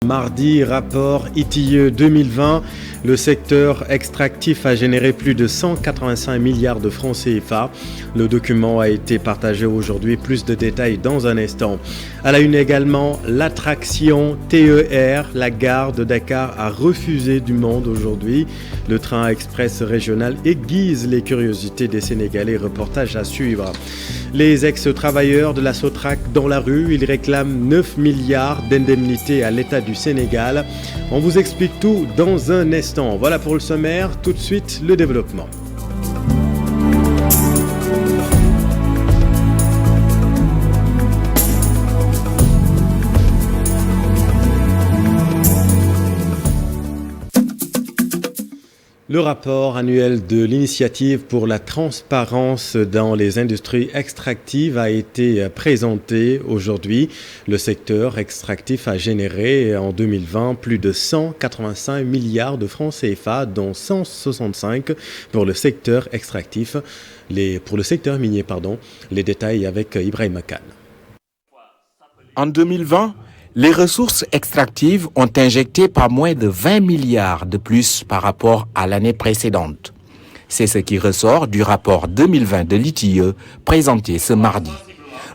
Mardi, rapport ITIE 2020, le secteur extractif a généré plus de 185 milliards de francs CFA. Le document a été partagé aujourd'hui, plus de détails dans un instant. À la une également, l'attraction TER, la gare de Dakar a refusé du monde aujourd'hui. Le train express régional aiguise les curiosités des Sénégalais, reportage à suivre. Les ex-travailleurs de la Sotrac dans la rue, ils réclament 9 milliards d'indemnités à l'État du Sénégal. On vous explique tout dans un instant. Voilà pour le sommaire, tout de suite le développement. Le rapport annuel de l'initiative pour la transparence dans les industries extractives a été présenté aujourd'hui. Le secteur extractif a généré en 2020 plus de 185 milliards de francs CFA, dont 165 pour le secteur extractif, pour le secteur minier. Les détails avec Ibrahima Khan. En 2020, les ressources extractives ont injecté pas moins de 20 milliards de plus par rapport à l'année précédente. C'est ce qui ressort du rapport 2020 de l'ITIE présenté ce mardi.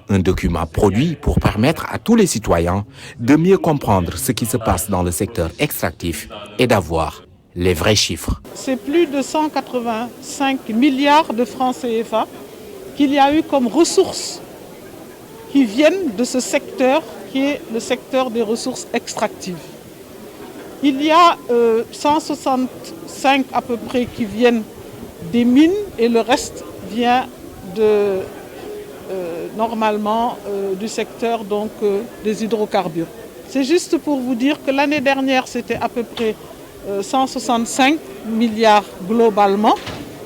Un document produit pour permettre à tous les citoyens de mieux comprendre ce qui se passe dans le secteur extractif et d'avoir les vrais chiffres. C'est plus de 185 milliards de francs CFA qu'il y a eu comme ressources qui viennent de ce secteur qui est le secteur des ressources extractives. Il y a 165 à peu près qui viennent des mines et le reste vient normalement du secteur des hydrocarbures. C'est juste pour vous dire que l'année dernière, c'était à peu près 165 milliards globalement.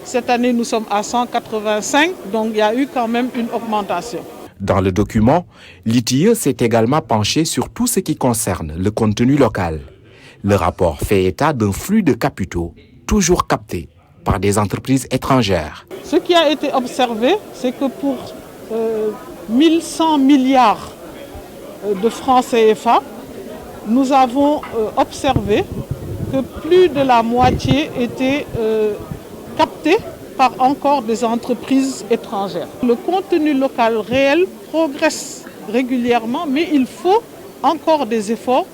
Cette année, nous sommes à 185, donc il y a eu quand même une augmentation. Dans le document, l'ITIE s'est également penché sur tout ce qui concerne le contenu local. Le rapport fait état d'un flux de capitaux toujours capté par des entreprises étrangères. Ce qui a été observé, c'est que pour 1100 milliards de francs CFA, nous avons observé que plus de la moitié était captée par encore des entreprises étrangères. Le contenu local réel progresse régulièrement, mais il faut encore des efforts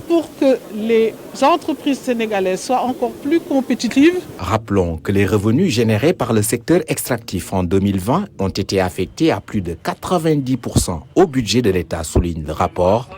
pour que les entreprises sénégalaises soient encore plus compétitives. Rappelons que les revenus générés par le secteur extractif en 2020 ont été affectés à plus de 90% au budget de l'État, souligne le rapport.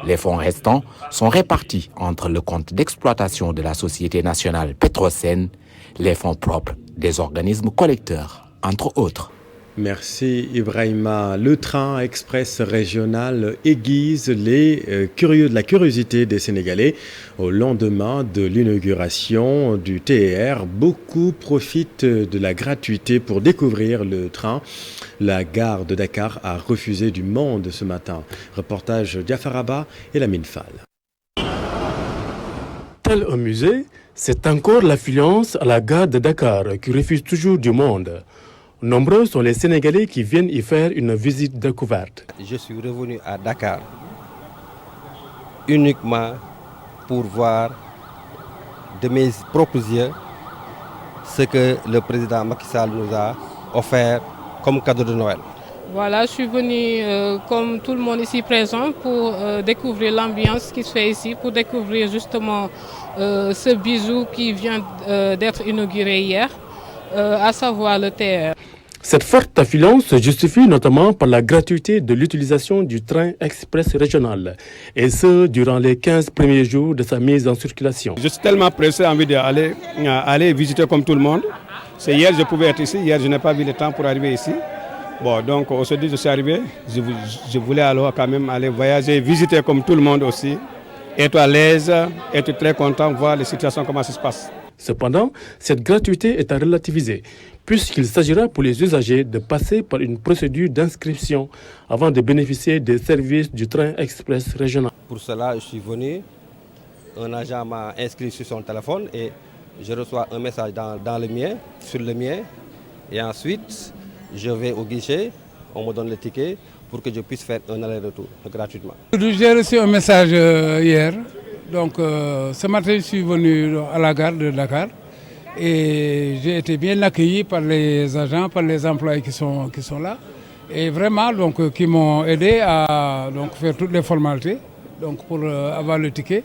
Les fonds restants sont répartis entre le compte d'exploitation de la Société nationale Petrosen, les fonds propres des organismes collecteurs, entre autres. Merci Ibrahima. Le train express régional aiguise la curiosité des Sénégalais. Au lendemain de l'inauguration du TER, beaucoup profitent de la gratuité pour découvrir le train. La gare de Dakar a refusé du monde ce matin. Reportage Diafaraba et Lamine Fall. Tel un musée, c'est encore l'affluence à la gare de Dakar qui refuse toujours du monde. Nombreux sont les Sénégalais qui viennent y faire une visite découverte. Je suis revenu à Dakar uniquement pour voir de mes propres yeux ce que le président Macky Sall nous a offert comme cadeau de Noël. Voilà, je suis venu comme tout le monde ici présent pour découvrir l'ambiance qui se fait ici, pour découvrir justement ce bijou qui vient d'être inauguré hier, à savoir le TER. Cette forte affluence se justifie notamment par la gratuité de l'utilisation du train express régional, et ce, durant les 15 premiers jours de sa mise en circulation. Je suis tellement pressé, envie d'aller visiter comme tout le monde. C'est hier je pouvais être ici, hier je n'ai pas vu le temps pour arriver ici. Bon, donc aujourd'hui je suis arrivé, je voulais alors quand même aller voyager, visiter comme tout le monde aussi, être à l'aise, être très content, voir les situations, comment ça se passe. Cependant, cette gratuité est à relativiser, puisqu'il s'agira pour les usagers de passer par une procédure d'inscription avant de bénéficier des services du train express régional. Pour cela, je suis venu, un agent m'a inscrit sur son téléphone et je reçois un message sur le mien, et ensuite je vais au guichet, on me donne le ticket pour que je puisse faire un aller-retour gratuitement. J'ai reçu un message hier Donc ce matin, je suis venu à la gare de Dakar et j'ai été bien accueilli par les agents, par les employés qui sont là. Et vraiment, donc, qui m'ont aidé à faire toutes les formalités pour avoir le ticket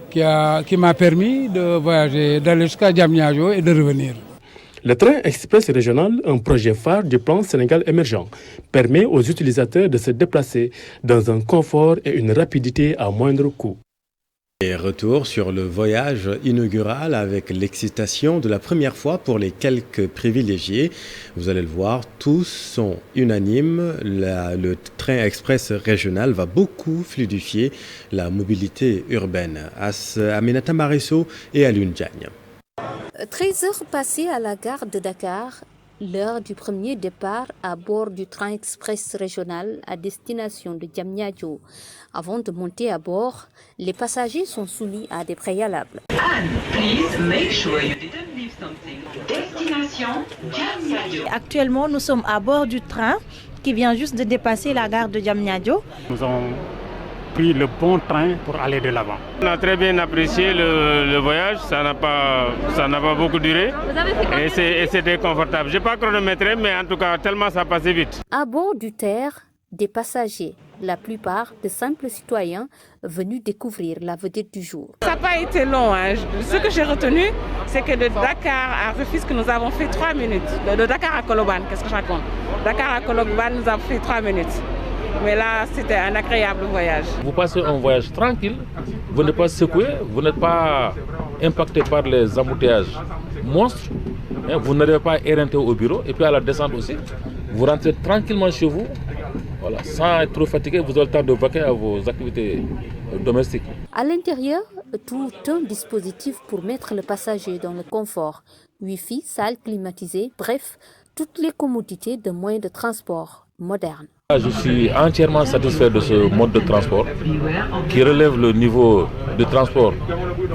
qui m'a permis de voyager, d'aller jusqu'à Diamniadio et de revenir. Le train express régional, un projet phare du plan Sénégal émergent, permet aux utilisateurs de se déplacer dans un confort et une rapidité à moindre coût. Et retour sur le voyage inaugural avec l'excitation de la première fois pour les quelques privilégiés. Vous allez le voir, tous sont unanimes. Le train express régional va beaucoup fluidifier la mobilité urbaine. Aminata Marisso et Alioune Diagne. 13 heures passées à la gare de Dakar, l'heure du premier départ à bord du train express régional à destination de Diamniadio. Avant de monter à bord, les passagers sont soumis à des préalables. Actuellement, nous sommes à bord du train qui vient juste de dépasser la gare de Diamniadio. Nous avons pris le bon train pour aller de l'avant. On a très bien apprécié le voyage, ça n'a pas beaucoup duré et c'était confortable. Je n'ai pas chronométré, mais en tout cas, tellement ça passait vite. À bord du TER, des passagers, la plupart de simples citoyens venus découvrir la vedette du jour. Ça n'a pas été long. Ce que j'ai retenu, c'est que de Dakar à Rufisque, nous avons fait 3 minutes. De Dakar à Colobane, qu'est-ce que je raconte? Dakar à Colobane, nous avons fait 3 minutes. Mais là, c'était un agréable voyage. Vous passez un voyage tranquille, vous n'êtes pas secoué, vous n'êtes pas impacté par les embouteillages monstres, vous n'arrivez pas éreinté au bureau. Et puis à la descente aussi, vous rentrez tranquillement chez vous, voilà, sans être trop fatigué, vous avez le temps de vaquer à vos activités domestiques. À l'intérieur, tout un dispositif pour mettre le passager dans le confort. Wi-Fi, salle climatisée, bref, toutes les commodités de moyens de transport modernes. Je suis entièrement satisfait de ce mode de transport qui relève le niveau de transport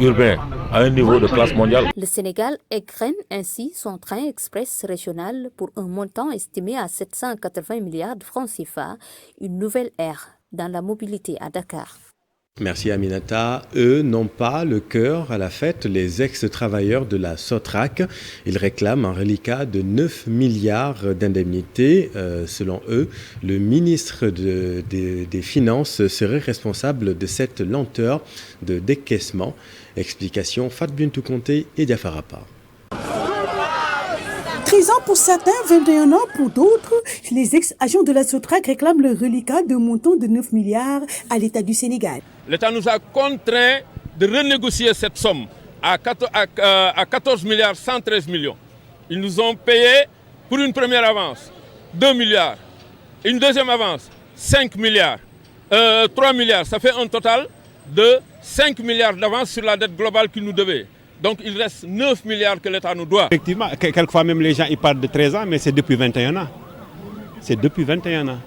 urbain à un niveau de classe mondiale. Le Sénégal égrène ainsi son train express régional pour un montant estimé à 780 milliards de francs CFA, une nouvelle ère dans la mobilité à Dakar. Merci Aminata. Eux n'ont pas le cœur à la fête, les ex-travailleurs de la Sotrac. Ils réclament un reliquat de 9 milliards d'indemnités. Selon eux, le ministre des Finances serait responsable de cette lenteur de décaissement. Explication Fat Bintou Conté et Diafarapa. 13 ans pour certains, 21 ans pour d'autres, les ex-agents de la Sotrac réclament le reliquat d'un montant de 9 milliards à l'État du Sénégal. L'État nous a contraints de renégocier cette somme à 14 milliards 113 millions. Ils nous ont payé pour une première avance 2 milliards, une deuxième avance 5 milliards, 3 milliards. Ça fait un total de 5 milliards d'avance sur la dette globale qu'ils nous devaient. Donc il reste 9 milliards que l'État nous doit. Effectivement, quelquefois même les gens ils parlent de 13 ans, mais c'est depuis 21 ans. C'est depuis 21 ans.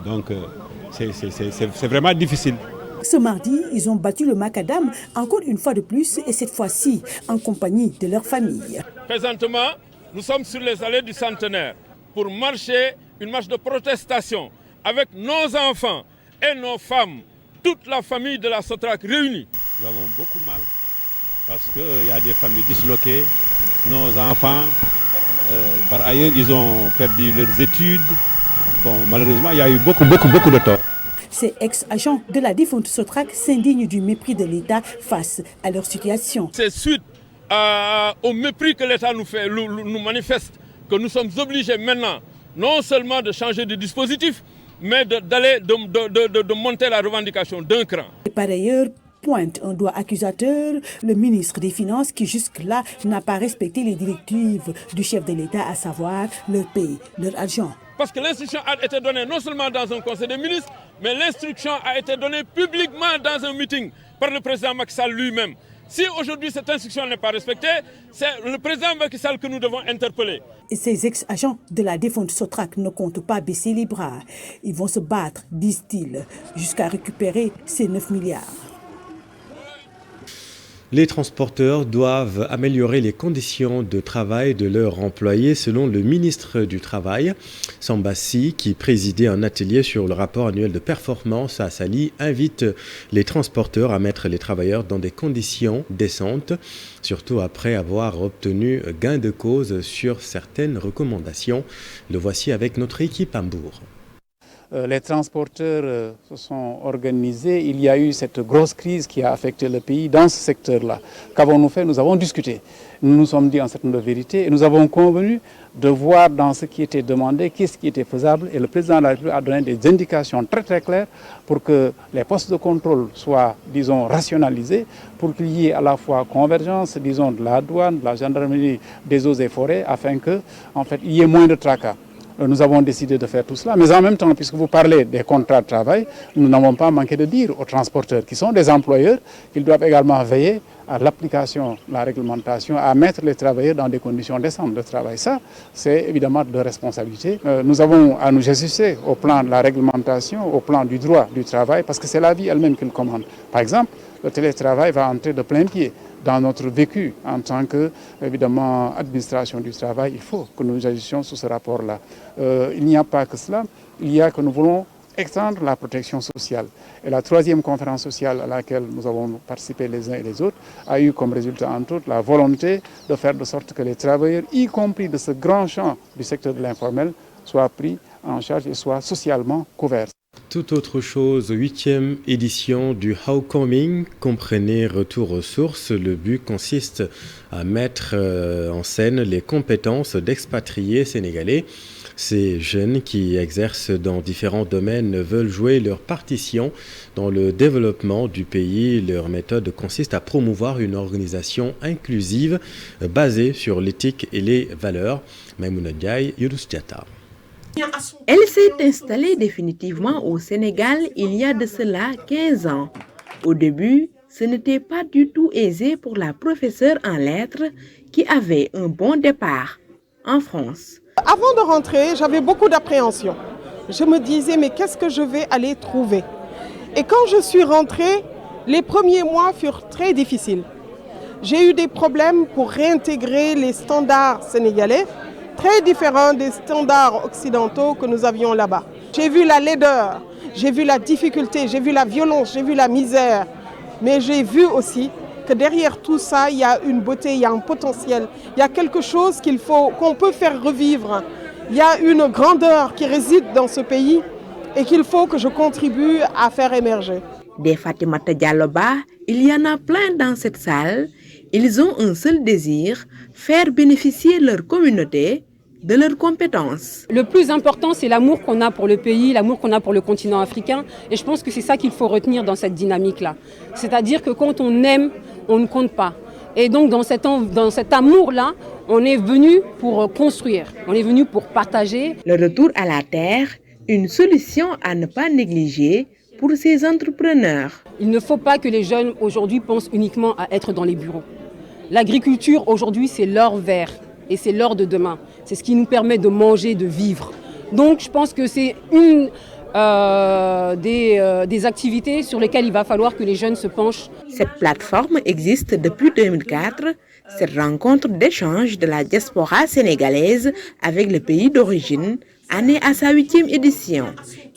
Donc c'est vraiment difficile. Ce mardi, ils ont battu le macadam encore une fois de plus et cette fois-ci en compagnie de leur famille. Présentement, nous sommes sur les allées du centenaire pour marcher une marche de protestation avec nos enfants et nos femmes, toute la famille de la Sotrac réunie. Nous avons beaucoup mal parce qu'il y a des familles disloquées, nos enfants, par ailleurs ils ont perdu leurs études. Bon, malheureusement, il y a eu beaucoup de tort. Ces ex-agents de la défunte Sotrac s'indignent du mépris de l'État face à leur situation. C'est suite au mépris que l'État nous manifeste que nous sommes obligés maintenant non seulement de changer de dispositif, mais de monter la revendication d'un cran. Et par ailleurs, pointe un doigt accusateur le ministre des Finances qui jusque-là n'a pas respecté les directives du chef de l'État, à savoir leur payer leur argent. Parce que l'instruction a été donnée non seulement dans un conseil des ministres, mais l'instruction a été donnée publiquement dans un meeting par le président Macky Sall lui-même. Si aujourd'hui cette instruction n'est pas respectée, c'est le président Macky Sall que nous devons interpeller. Et ces ex-agents de la défunte Sotrac ne comptent pas baisser les bras. Ils vont se battre, disent-ils, jusqu'à récupérer ces 9 milliards. Les transporteurs doivent améliorer les conditions de travail de leurs employés selon le ministre du Travail. Sambassi, qui présidait un atelier sur le rapport annuel de performance à Saly, invite les transporteurs à mettre les travailleurs dans des conditions décentes, surtout après avoir obtenu gain de cause sur certaines recommandations. Le voici avec notre équipe à Hambourg. Les transporteurs se sont organisés. Il y a eu cette grosse crise qui a affecté le pays dans ce secteur-là. Qu'avons-nous fait? Nous avons discuté. Nous nous sommes dit un certain nombre de vérités et nous avons convenu de voir dans ce qui était demandé, qu'est-ce qui était faisable. Et le président de la République a donné des indications très très claires pour que les postes de contrôle soient, disons, rationalisés, pour qu'il y ait à la fois convergence, disons, de la douane, de la gendarmerie, des eaux et forêts, afin que, en fait, il y ait moins de tracas. Nous avons décidé de faire tout cela, mais en même temps, puisque vous parlez des contrats de travail, nous n'avons pas manqué de dire aux transporteurs qui sont des employeurs qu'ils doivent également veiller à l'application de la réglementation, à mettre les travailleurs dans des conditions décentes de travail. Ça, c'est évidemment de responsabilité. Nous avons à nous ajuster au plan de la réglementation, au plan du droit du travail, parce que c'est la vie elle-même qui le commande. Par exemple, le télétravail va entrer de plein pied dans notre vécu en tant que, évidemment, administration du travail. Il faut que nous agissions sous ce rapport-là. Il n'y a pas que cela, il y a que nous voulons étendre la protection sociale. Et la troisième conférence sociale à laquelle nous avons participé les uns et les autres a eu comme résultat, entre autres, la volonté de faire de sorte que les travailleurs, y compris de ce grand champ du secteur de l'informel, soient pris en charge et soient socialement couverts. Tout autre chose, 8e édition du Homecoming, comprenez retour aux sources. Le but consiste à mettre en scène les compétences d'expatriés sénégalais. Ces jeunes qui exercent dans différents domaines veulent jouer leur partition dans le développement du pays. Leur méthode consiste à promouvoir une organisation inclusive basée sur l'éthique et les valeurs. Maïmouna Ndiaye, Younous Diatta. Elle s'est installée définitivement au Sénégal il y a de cela 15 ans. Au début, ce n'était pas du tout aisé pour la professeure en lettres qui avait un bon départ en France. Avant de rentrer, j'avais beaucoup d'appréhension. Je me disais, mais qu'est-ce que je vais aller trouver? Et quand je suis rentrée, les premiers mois furent très difficiles. J'ai eu des problèmes pour réintégrer les standards sénégalais, très différents des standards occidentaux que nous avions là-bas. J'ai vu la laideur, j'ai vu la difficulté, j'ai vu la violence, j'ai vu la misère. Mais j'ai vu aussi que derrière tout ça, il y a une beauté, il y a un potentiel, il y a quelque chose qu'on peut faire revivre. Il y a une grandeur qui réside dans ce pays et qu'il faut que je contribue à faire émerger. Des Fatimata Dialloba, il y en a plein dans cette salle. Ils ont un seul désir, faire bénéficier leur communauté de leurs compétences. Le plus important, c'est l'amour qu'on a pour le pays, l'amour qu'on a pour le continent africain. Et je pense que c'est ça qu'il faut retenir dans cette dynamique-là. C'est-à-dire que quand on aime, on ne compte pas. Et donc dans cet amour-là, on est venu pour construire, on est venu pour partager. Le retour à la terre, une solution à ne pas négliger pour ces entrepreneurs. Il ne faut pas que les jeunes aujourd'hui pensent uniquement à être dans les bureaux. L'agriculture aujourd'hui, c'est l'or vert. Et c'est l'or de demain. C'est ce qui nous permet de manger, de vivre. Donc je pense que c'est une des activités sur lesquelles il va falloir que les jeunes se penchent. Cette plateforme existe depuis 2004. Cette rencontre d'échange de la diaspora sénégalaise avec le pays d'origine en est à sa 8e édition.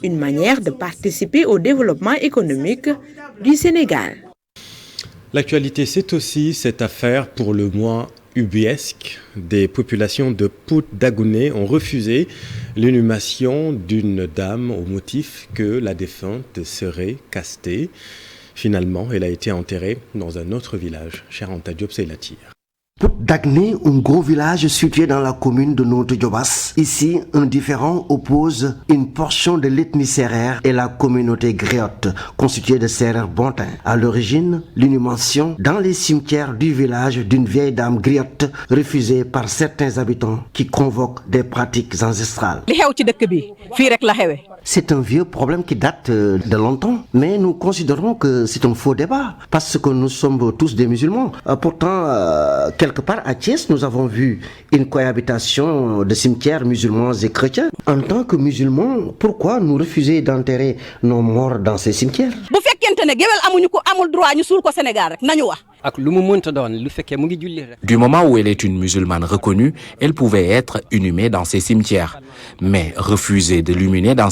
Une manière de participer au développement économique du Sénégal. L'actualité, c'est aussi cette affaire pour le moins ubuesque. Des populations de Pout-Dagouné ont refusé l'inhumation d'une dame au motif que la défunte serait castée. Finalement, elle a été enterrée dans un autre village, Cheranta Diop Seylatir. Pout-Dagouné, un gros village situé dans la commune de Notto-Diobass. Ici, un différend oppose une portion de l'ethnie sérère et la communauté griotte, constituée de sérères bontins. À l'origine, l'inhumation dans les cimetières du village d'une vieille dame griotte refusée par certains habitants qui convoquent des pratiques ancestrales. C'est un vieux problème qui date de longtemps, mais nous considérons que c'est un faux débat, parce que nous sommes tous des musulmans. Pourtant, quelque part à Thiès, nous avons vu une cohabitation de cimetières musulmans et chrétiens. En tant que musulmans, pourquoi nous refuser d'enterrer nos morts dans ces cimetières? fekkente ne géwél amuñu ko amul droit ñu suul ko Sénégal rek nañu wax. Du moment où elle est une musulmane reconnue, elle pouvait être inhumée dans ces cimetières. Mais refuser de l'inhumer dans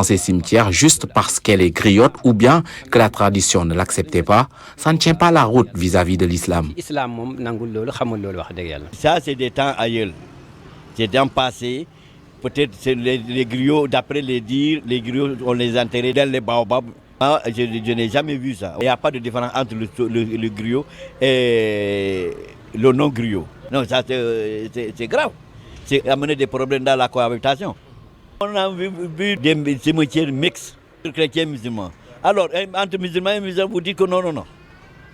ces cimetières juste parce qu'elle est griotte ou bien que la tradition ne l'acceptait pas, ça ne tient pas la route vis-à-vis de l'islam. Ça, c'est des temps ailleurs. C'est des temps passés. Peut-être c'est les griots, d'après les dires, les griots, on les enterrait dans les baobabs. Je n'ai jamais vu ça. Il n'y a pas de différence entre le griot et le non-griot. Non, ça c'est grave. C'est amener des problèmes dans la cohabitation. On a vu des cimetières mixtes, chrétiens et musulmans. Alors, entre musulmans et musulmans, vous dites que non.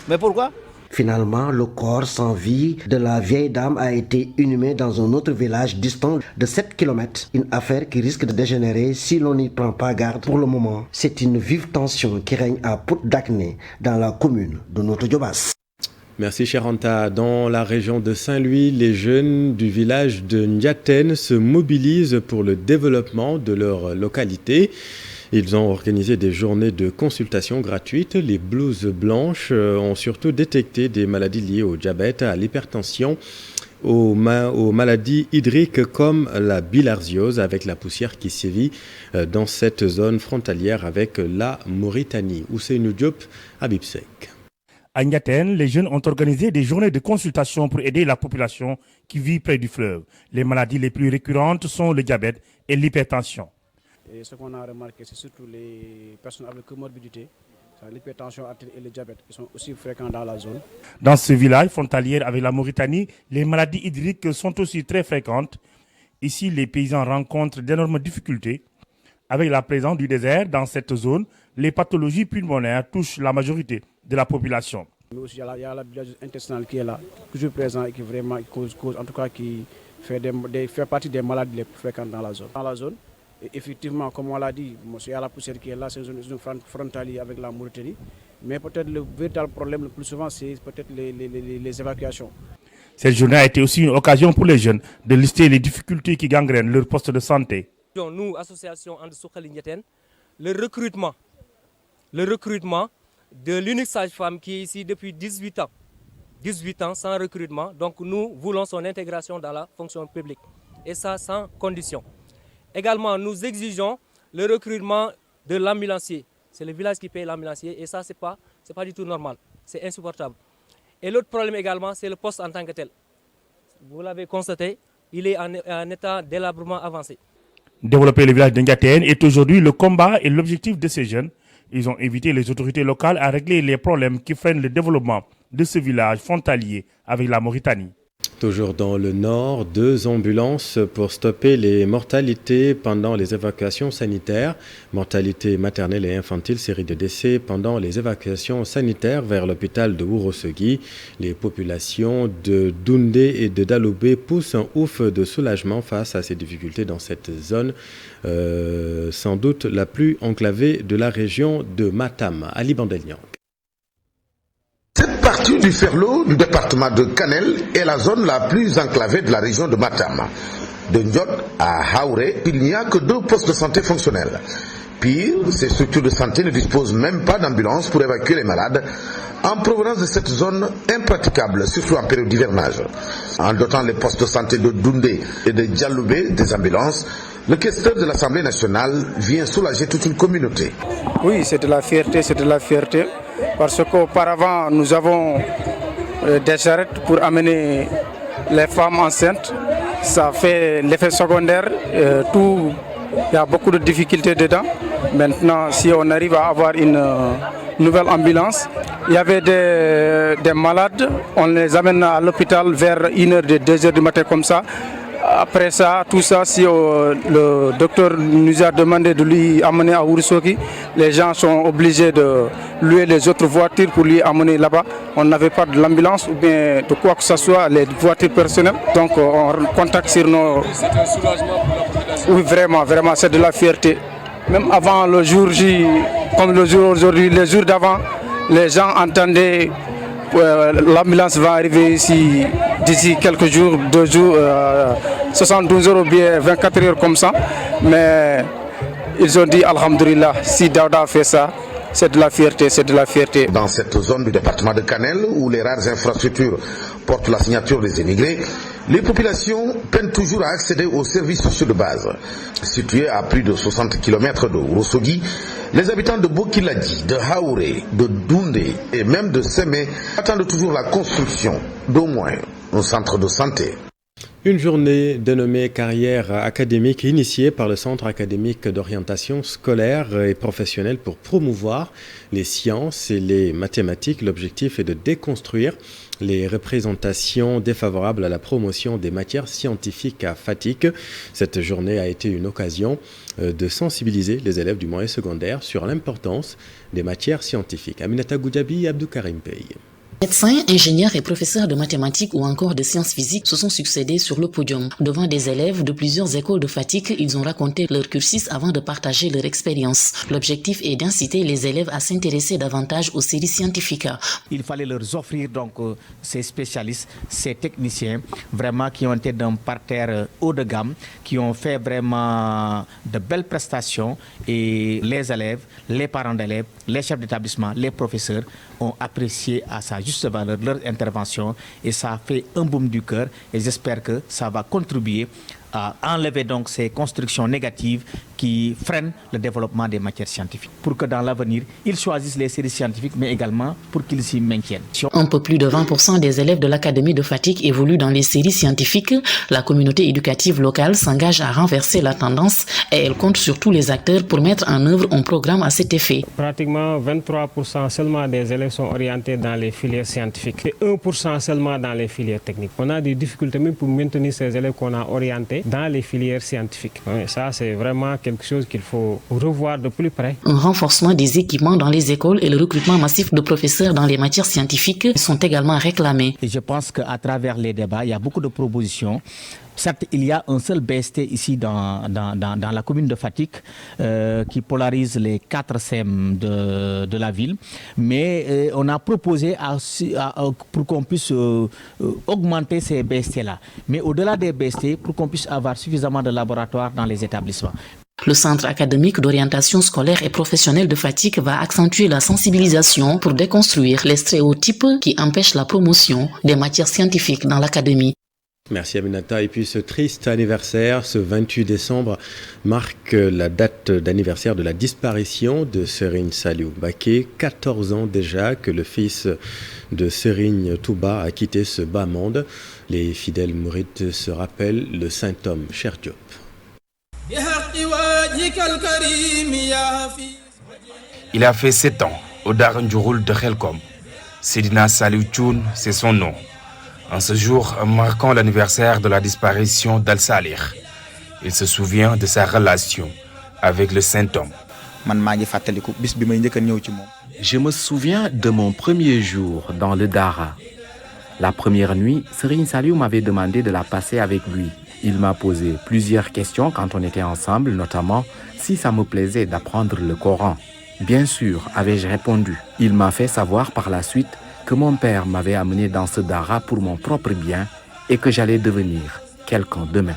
Mais pourquoi? Finalement, le corps sans vie de la vieille dame a été inhumé dans un autre village distant de 7 km. Une affaire qui risque de dégénérer si l'on n'y prend pas garde pour le moment. C'est une vive tension qui règne à Pout-Dagné, dans la commune de Notto-Diobass. Merci Charanta. Dans la région de Saint-Louis, les jeunes du village de Ndiaten se mobilisent pour le développement de leur localité. Ils ont organisé des journées de consultation gratuites. Les blouses blanches ont surtout détecté des maladies liées au diabète, à l'hypertension, aux maladies hydriques comme la bilharziose avec la poussière qui sévit dans cette zone frontalière avec la Mauritanie. Ousseynou Diop, Habib Sek. À Ndiaten, les jeunes ont organisé des journées de consultation pour aider la population qui vit près du fleuve. Les maladies les plus récurrentes sont le diabète et l'hypertension. Et ce qu'on a remarqué, c'est surtout les personnes avec comorbidité, l'hypertension artérielle et le diabète, qui sont aussi fréquents dans la zone. Dans ce village frontalier avec la Mauritanie, les maladies hydriques sont aussi très fréquentes. Ici, les paysans rencontrent d'énormes difficultés. Avec la présence du désert dans cette zone, les pathologies pulmonaires touchent la majorité de la population. Mais aussi, il y a la bilharziose intestinale qui est là, toujours présent et qui vraiment cause en tout cas qui fait partie des maladies les plus fréquentes dans la zone. Et effectivement, comme on l'a dit, il y a la poussière qui est là, c'est une zone frontalière avec la Mauritanie. Mais peut-être le véritable problème le plus souvent, c'est peut-être les évacuations. Cette journée a été aussi une occasion pour les jeunes de lister les difficultés qui gangrènent leur poste de santé. Nous, association And Suxali Ndiaten, le recrutement de l'unique sage-femme qui est ici depuis 18 ans. 18 ans sans recrutement, donc nous voulons son intégration dans la fonction publique. Et ça sans condition. Également, nous exigeons le recrutement de l'ambulancier. C'est le village qui paye l'ambulancier et ça, c'est pas du tout normal. C'est insupportable. Et l'autre problème également, c'est le poste en tant que tel. Vous l'avez constaté, il est en état d'élabrement avancé. Développer le village de Ndiaten est aujourd'hui le combat et l'objectif de ces jeunes. Ils ont invité les autorités locales à régler les problèmes qui freinent le développement de ce village frontalier avec la Mauritanie. Toujours dans le nord, 2 ambulances pour stopper les mortalités pendant les évacuations sanitaires. Mortalité maternelle et infantile, série de décès pendant les évacuations sanitaires vers l'hôpital de Ourossogui. Les populations de Doundé et de Daloubé poussent un ouf de soulagement face à ces difficultés dans cette zone, sans doute la plus enclavée de la région de Matam. Ali Bandelian. Cette partie du Ferlo du département de Kanel est la zone la plus enclavée de la région de Matam. De Ndiot à Haouré, il n'y a que 2 postes de santé fonctionnels. Pire, ces structures de santé ne disposent même pas d'ambulance pour évacuer les malades en provenance de cette zone impraticable, surtout en période d'hivernage. En dotant les postes de santé de Doundé et de Dialoubé des ambulances, le questeur de l'Assemblée nationale vient soulager toute une communauté. Oui, c'est de la fierté, parce qu'auparavant, nous avons des charrettes pour amener les femmes enceintes. Ça fait l'effet secondaire, il y a beaucoup de difficultés dedans. Maintenant, si on arrive à avoir une nouvelle ambulance, il y avait des malades, on les amène à l'hôpital vers 1h, 2h du matin comme ça. Après ça, tout ça, si le docteur nous a demandé de lui amener à Ourossogui, les gens sont obligés de louer les autres voitures pour lui amener là-bas. On n'avait pas de l'ambulance ou bien de quoi que ce soit, les voitures personnelles. Donc on contacte sur nos... C'est un soulagement pour la population. Oui, vraiment, c'est de la fierté. Même avant le jour J, comme le jour aujourd'hui, les jours d'avant, les gens entendaient l'ambulance va arriver ici d'ici quelques jours, 2 jours, 72 heures ou bien 24 heures comme ça. Mais ils ont dit alhamdoulilah, si Daouda a fait ça, c'est de la fierté, c'est de la fierté. Dans cette zone du département de Canel, où les rares infrastructures portent la signature des émigrés, les populations peinent toujours à accéder aux services sociaux de base. Situés à plus de 60 km de Ourossogui, les habitants de Bokiladi, de Haouré, de Doundé et même de Sémé attendent toujours la construction d'au moins un centre de santé. Une journée dénommée carrière académique initiée par le Centre académique d'orientation scolaire et professionnelle pour promouvoir les sciences et les mathématiques. L'objectif est de déconstruire les représentations défavorables à la promotion des matières scientifiques à Fatick. Cette journée a été une occasion de sensibiliser les élèves du moyen secondaire sur l'importance des matières scientifiques. Aminata Goudjabi et Abdou Karim Pey. Médecins, ingénieurs et professeurs de mathématiques ou encore de sciences physiques se sont succédés sur le podium. Devant des élèves de plusieurs écoles de Fatick, ils ont raconté leur cursus avant de partager leur expérience. L'objectif est d'inciter les élèves à s'intéresser davantage aux séries scientifiques. Il fallait leur offrir donc ces spécialistes, ces techniciens, vraiment qui ont été d'un parterre haut de gamme, qui ont fait vraiment de belles prestations et les élèves, les parents d'élèves, les chefs d'établissement, les professeurs ont apprécié à sa juste valeur leur intervention et ça a fait un baume du cœur et j'espère que ça va contribuer à enlever donc ces constructions négatives qui freinent le développement des matières scientifiques pour que dans l'avenir, ils choisissent les séries scientifiques mais également pour qu'ils s'y maintiennent. Un peu plus de 20% des élèves de l'Académie de Fatick évoluent dans les séries scientifiques. La communauté éducative locale s'engage à renverser la tendance et elle compte sur tous les acteurs pour mettre en œuvre un programme à cet effet. Pratiquement 23% seulement des élèves sont orientés dans les filières scientifiques et 1% seulement dans les filières techniques. On a des difficultés même pour maintenir ces élèves qu'on a orientés dans les filières scientifiques. Ça, c'est vraiment quelque chose qu'il faut revoir de plus près. Un renforcement des équipements dans les écoles et le recrutement massif de professeurs dans les matières scientifiques sont également réclamés. Et je pense qu'à travers les débats, il y a beaucoup de propositions. Certes, il y a un seul BST ici dans la commune de Fatick qui polarise les 4 SEM de la ville, mais on a proposé pour qu'on puisse augmenter ces BST-là. Mais au-delà des BST, pour qu'on puisse avoir suffisamment de laboratoires dans les établissements. Le Centre académique d'orientation scolaire et professionnelle de Fatick va accentuer la sensibilisation pour déconstruire les stéréotypes qui empêchent la promotion des matières scientifiques dans l'académie. Merci Aminata. Et puis ce triste anniversaire, ce 28 décembre, marque la date d'anniversaire de la disparition de Serigne Saliou Mbacké. 14 ans déjà que le fils de Serigne Touba a quitté ce bas monde. Les fidèles mourides se rappellent le saint homme Cheikh Diop. Il a fait 7 ans au Daara Ndiouroul de Khelcom. Seydina Saliou Thioune, c'est son nom. En ce jour marquant l'anniversaire de la disparition d'Al-Salih, il se souvient de sa relation avec le saint homme. Je me souviens de mon premier jour dans le Daara. La première nuit, Serigne Saliou m'avait demandé de la passer avec lui. Il m'a posé plusieurs questions quand on était ensemble, notamment si ça me plaisait d'apprendre le Coran. Bien sûr, avais-je répondu. Il m'a fait savoir par la suite que mon père m'avait amené dans ce Daara pour mon propre bien et que j'allais devenir quelqu'un demain.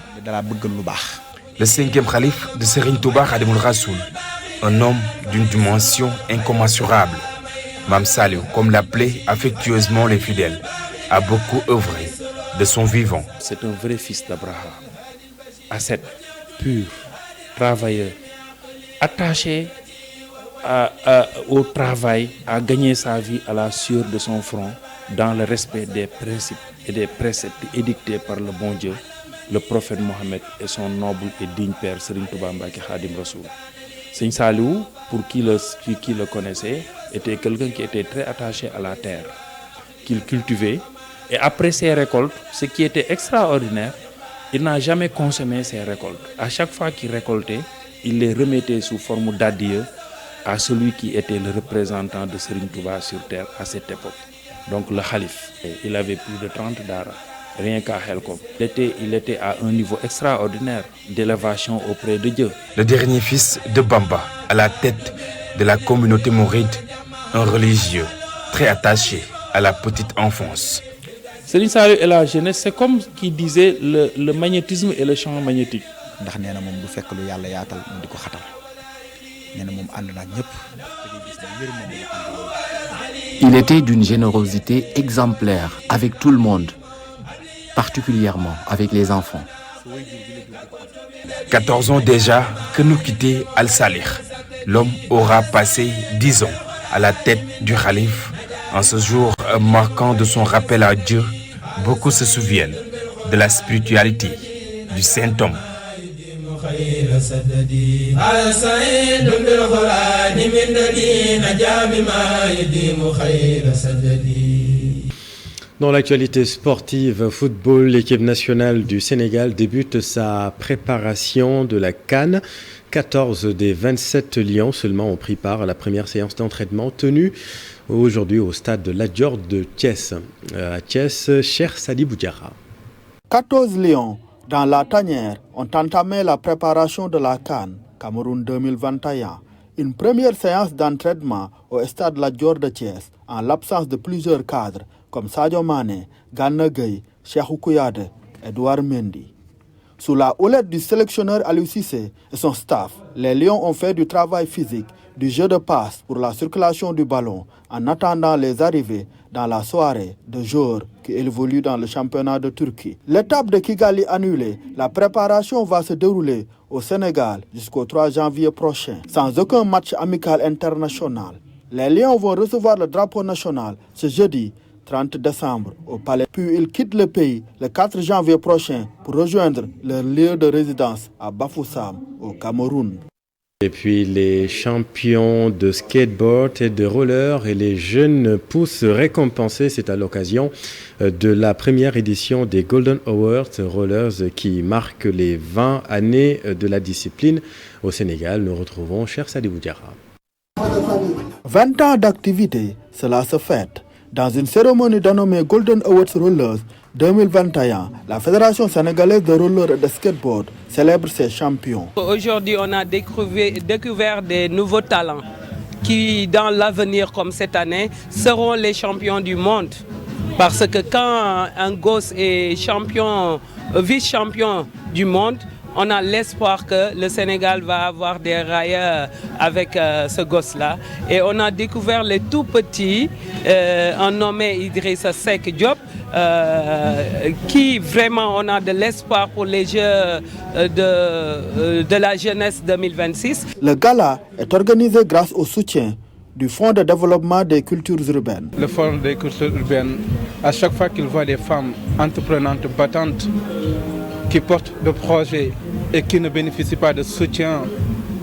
Le 5e calife de Serigne Touba Khadimoul Rassoul, un homme d'une dimension incommensurable. Mame Saliou, comme l'appelaient affectueusement les fidèles, a beaucoup œuvré de son vivant. C'est un vrai fils d'Abraham, ascète, pur, travailleur, attaché au travail, à gagner sa vie à la sueur de son front, dans le respect des principes et des préceptes édictés par le bon Dieu, le prophète Mohammed et son noble et digne père Serigne Touba Mbacké Khadim Rassoul. Serigne Saliou, pour qui le connaissait, était quelqu'un qui était très attaché à la terre, qu'il cultivait. Et après ses récoltes, ce qui était extraordinaire, il n'a jamais consommé ses récoltes. À chaque fois qu'il récoltait, il les remettait sous forme d'adieu à celui qui était le représentant de Serigne Touba sur terre à cette époque. Donc le Khalif, il avait plus de 30 Daara, rien qu'à Khelcom. Il était à un niveau extraordinaire d'élévation auprès de Dieu. Le dernier fils de Bamba, à la tête de la communauté mouride, un religieux très attaché à la petite enfance. Serigne Saliou et la jeunesse, c'est comme qui disait le magnétisme et le champ magnétique. Il était d'une générosité exemplaire avec tout le monde, particulièrement avec les enfants. 14 ans déjà que nous quittait Al-Salih. L'homme aura passé 10 ans à la tête du Khalif. En ce jour marquant de son rappel à Dieu, beaucoup se souviennent de la spiritualité du saint homme. Dans l'actualité sportive, football, l'équipe nationale du Sénégal débute sa préparation de la CAN. 14 des 27 lions seulement ont pris part à la première séance d'entraînement tenue aujourd'hui au stade de Lat Dior de Thiès. À Thiès, Cheikh Sadibou Diarra. 14 lions dans la tanière ont entamé la préparation de la CAN Cameroun 2021. Une première séance d'entraînement au stade Lat Dior de Thiès en l'absence de plusieurs cadres comme Sadio Mané, Gana Gueye, Cheikhou Kouyaté, Edouard Mendy. Sous la houlette du sélectionneur Aliou Cissé et son staff, les Lions ont fait du travail physique, du jeu de passe pour la circulation du ballon en attendant les arrivées dans la soirée de joueurs qui évoluent dans le championnat de Turquie. L'étape de Kigali annulée, la préparation va se dérouler au Sénégal jusqu'au 3 janvier prochain, sans aucun match amical international. Les Lions vont recevoir le drapeau national ce jeudi 30 décembre au Palais. Puis ils quittent le pays le 4 janvier prochain pour rejoindre leur lieu de résidence à Bafoussam, au Cameroun. Et puis les champions de skateboard et de roller et les jeunes pousses récompensés, c'est à l'occasion de la première édition des Golden Awards Rollers qui marque les 20 années de la discipline au Sénégal. Nous retrouvons Cheikh Sadibou Diarra. 20 ans d'activité, cela se fête. Dans une cérémonie dénommée Golden Awards Rollers 2021, la Fédération sénégalaise de roller et de skateboard célèbre ses champions. Aujourd'hui, on a découvert des nouveaux talents qui, dans l'avenir comme cette année, seront les champions du monde. Parce que quand un gosse est champion, vice-champion du monde, on a l'espoir que le Sénégal va avoir des railleurs avec ce gosse-là. Et on a découvert les tout petits, un nommé Idrissa Seck Diop, qui vraiment on a de l'espoir pour les Jeux de la jeunesse 2026. Le gala est organisé grâce au soutien du Fonds de développement des cultures urbaines. Le Fonds des cultures urbaines, à chaque fois qu'il voit des femmes entreprenantes, battantes, qui portent des projets et qui ne bénéficient pas de soutien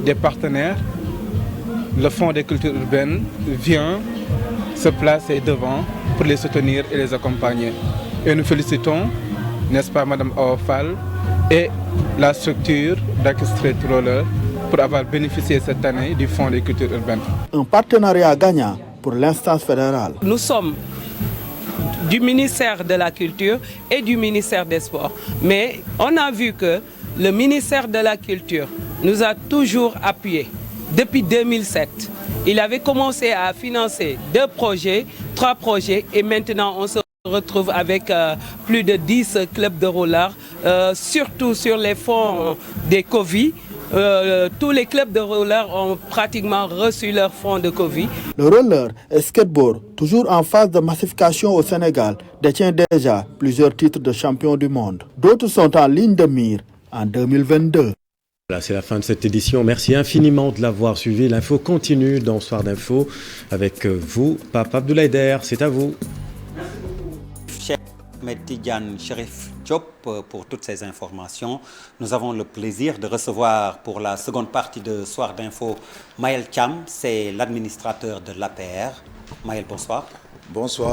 des partenaires, le Fonds des cultures urbaines vient se placer devant pour les soutenir et les accompagner. Et nous félicitons, n'est-ce pas, Madame Aofal et la structure d'Aquestreet Roller pour avoir bénéficié cette année du Fonds des cultures urbaines. Un partenariat gagnant pour l'instance fédérale. Nous sommes du ministère de la Culture et du ministère des Sports. Mais on a vu que le ministère de la Culture nous a toujours appuyés depuis 2007. Il avait commencé à financer 2 projets, 3 projets et maintenant on se retrouve avec plus de 10 clubs de rollers, surtout sur les fonds des Covid. Tous les clubs de roller ont pratiquement reçu leur fonds de Covid. Le roller et skateboard, toujours en phase de massification au Sénégal, détient déjà plusieurs titres de champion du monde. D'autres sont en ligne de mire en 2022. Voilà, c'est la fin de cette édition. Merci infiniment de l'avoir suivi. L'info continue dans Soir d'Info avec vous, Pape Abdoulaye Der. C'est à vous. Cheikh Tidiane Chérif Diop pour toutes ces informations. Nous avons le plaisir de recevoir pour la seconde partie de Soir d'Info Maël Thiam, c'est l'administrateur de l'APR. Maël, bonsoir. Bonsoir.